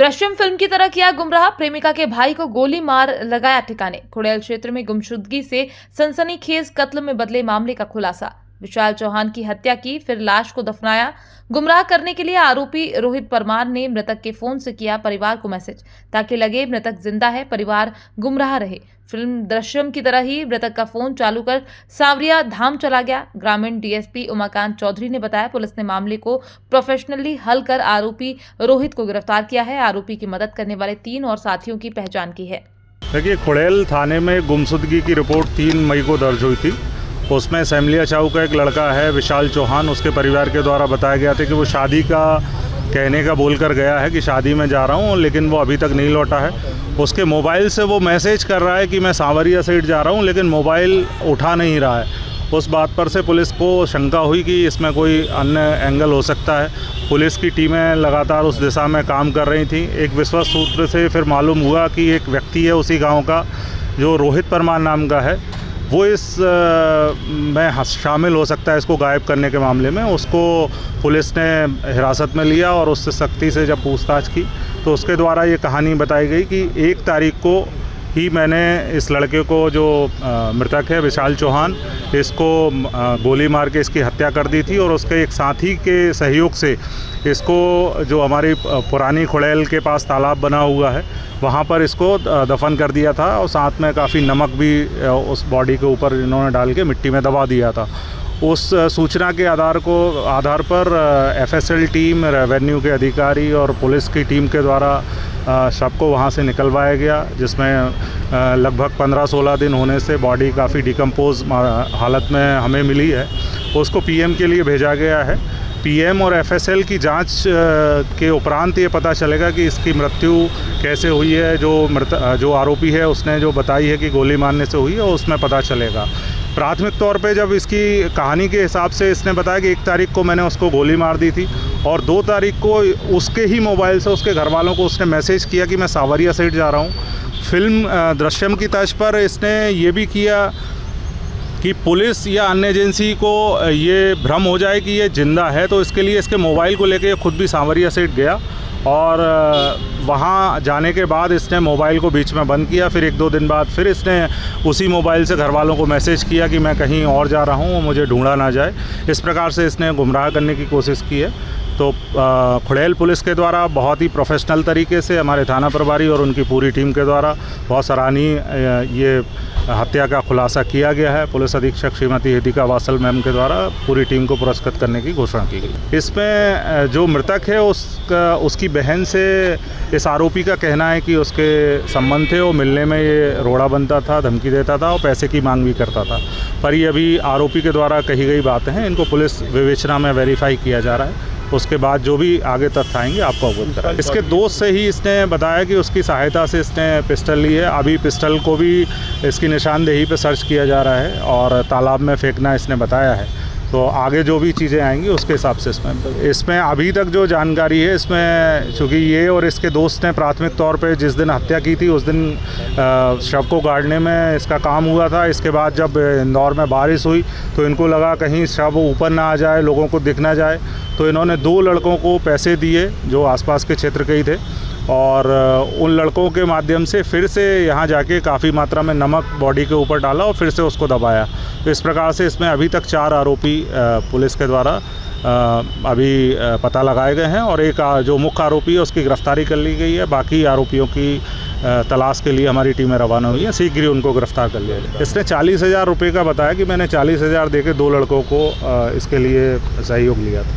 Drishyam film की तरह किया गुमराह, प्रेमिका के भाई को गोली मार लगाया ठिकाने। खुड़ैल क्षेत्र में गुमशुदगी से सनसनीखेज कत्ल में बदले मामले का खुलासा। विशाल चौहान की हत्या की, फिर लाश को दफनाया। गुमराह करने के लिए आरोपी रोहित परमार ने मृतक के फोन से किया परिवार को मैसेज, ताकि लगे मृतक जिंदा है, परिवार गुमराह रहे। फिल्म दृश्यम की तरह ही मृतक का फोन चालू कर सांवरिया धाम चला गया। ग्रामीण डीएसपी उमाकांत चौधरी ने बताया, पुलिस ने मामले को प्रोफेशनली हल कर आरोपी रोहित को गिरफ्तार किया है। आरोपी की मदद करने वाले 3 और साथियों की पहचान की है। देखिए, खुड़ैल थाने में गुमशुदगी की रिपोर्ट 3 मई को दर्ज हुई थी। उसमें सैमलिया चाऊ का एक लड़का है विशाल चौहान, उसके परिवार के द्वारा बताया गया था कि वो शादी का कहने का बोल कर गया है कि शादी में जा रहा हूँ, लेकिन वो अभी तक नहीं लौटा है। उसके मोबाइल से वो मैसेज कर रहा है कि मैं सांवरिया साइड जा रहा हूँ, लेकिन मोबाइल उठा नहीं रहा है। उस बात पर से पुलिस को शंका हुई कि इसमें कोई अन्य एंगल हो सकता है। पुलिस की टीमें लगातार उस दिशा में काम कर रही थी। एक विश्वस्त सूत्र से फिर मालूम हुआ कि एक व्यक्ति है उसी गाँव का, जो रोहित परमार नाम का है, वो इस में शामिल हो सकता है इसको गायब करने के मामले में। उसको पुलिस ने हिरासत में लिया और उससे सख्ती से जब पूछताछ की तो उसके द्वारा ये कहानी बताई गई कि 1 तारीख को ही मैंने इस लड़के को, जो मृतक है विशाल चौहान, इसको गोली मार के इसकी हत्या कर दी थी और उसके एक साथी के सहयोग से इसको, जो हमारी पुरानी खुड़ैल के पास तालाब बना हुआ है, वहाँ पर इसको दफन कर दिया था और साथ में काफ़ी नमक भी उस बॉडी के ऊपर इन्होंने डाल के मिट्टी में दबा दिया था। उस सूचना के आधार पर एफएसएल टीम, रेवेन्यू के अधिकारी और पुलिस की टीम के द्वारा शव को वहाँ से निकलवाया गया, जिसमें लगभग 15-16 दिन होने से बॉडी काफ़ी डिकम्पोज हालत में हमें मिली है। उसको पीएम के लिए भेजा गया है। पीएम और एफएसएल की जांच के उपरांत ये पता चलेगा कि इसकी मृत्यु कैसे हुई है। जो आरोपी है उसने जो बताई है कि गोली मारने से हुई है, उसमें पता चलेगा। प्राथमिक तौर पे जब इसकी कहानी के हिसाब से इसने बताया कि 1 तारीख को मैंने उसको गोली मार दी थी और 2 तारीख को उसके ही मोबाइल से उसके घर वालों को उसने मैसेज किया कि मैं सांवरिया साइड जा रहा हूँ। फिल्म दृश्यम की तर्ज पर इसने ये भी किया कि पुलिस या अन्य एजेंसी को ये भ्रम हो जाए कि ये जिंदा है, तो इसके लिए इसके मोबाइल को लेके खुद भी सांवरिया साइड गया और वहाँ जाने के बाद इसने मोबाइल को बीच में बंद किया। फिर 1-2 दिन बाद फिर इसने उसी मोबाइल से घर वालों को मैसेज किया कि मैं कहीं और जा रहा हूँ, मुझे ढूंढा ना जाए। इस प्रकार से इसने गुमराह करने की कोशिश की है। तो खुड़ैल पुलिस के द्वारा बहुत ही प्रोफेशनल तरीके से हमारे थाना प्रभारी और उनकी पूरी टीम के द्वारा बहुत सराहनीय ये हत्या का खुलासा किया गया है। पुलिस अधीक्षक श्रीमती हेदिका वासल मैम के द्वारा पूरी टीम को पुरस्कृत करने की घोषणा की गई। इसमें जो मृतक है उसकी बहन से इस आरोपी का कहना है कि उसके संबंध थे, वो मिलने में ये रोड़ा बनता था, धमकी देता था और पैसे की मांग भी करता था। पर ये अभी आरोपी के द्वारा कही गई बातें हैं, इनको पुलिस विवेचना में वेरीफाई किया जा रहा है। उसके बाद जो भी आगे तथ्य आएंगे आपको अवगत कराएंगे। इसके दोस्त से ही इसने बताया कि उसकी सहायता से इसने पिस्टल ली है। अभी पिस्टल को भी इसकी निशानदेही पे सर्च किया जा रहा है और तालाब में फेंकना इसने बताया है। तो आगे जो भी चीज़ें आएंगी उसके हिसाब से इसमें अभी तक जो जानकारी है, इसमें चूँकि ये और इसके दोस्त ने प्राथमिक तौर पे जिस दिन हत्या की थी उस दिन शव को गाड़ने में इसका काम हुआ था। इसके बाद जब इंदौर में बारिश हुई तो इनको लगा कहीं शव ऊपर ना आ जाए, लोगों को दिख ना जाए, तो इन्होंने 2 लड़कों को पैसे दिए जो आसपास के क्षेत्र के ही थे और उन लड़कों के माध्यम से फिर से यहाँ जाके काफ़ी मात्रा में नमक बॉडी के ऊपर डाला और फिर से उसको दबाया। तो इस प्रकार से इसमें अभी तक 4 आरोपी पुलिस के द्वारा अभी पता लगाए गए हैं और एक जो मुख्य आरोपी है उसकी गिरफ्तारी कर ली गई है। बाकी आरोपियों की तलाश के लिए हमारी टीमें रवाना हुई हैं, शीघ्र ही उनको गिरफ्तार कर लिया जाए। इसने 40,000 रुपये का बताया कि मैंने 40,000 दे के 2 लड़कों को इसके लिए सहयोग लिया था।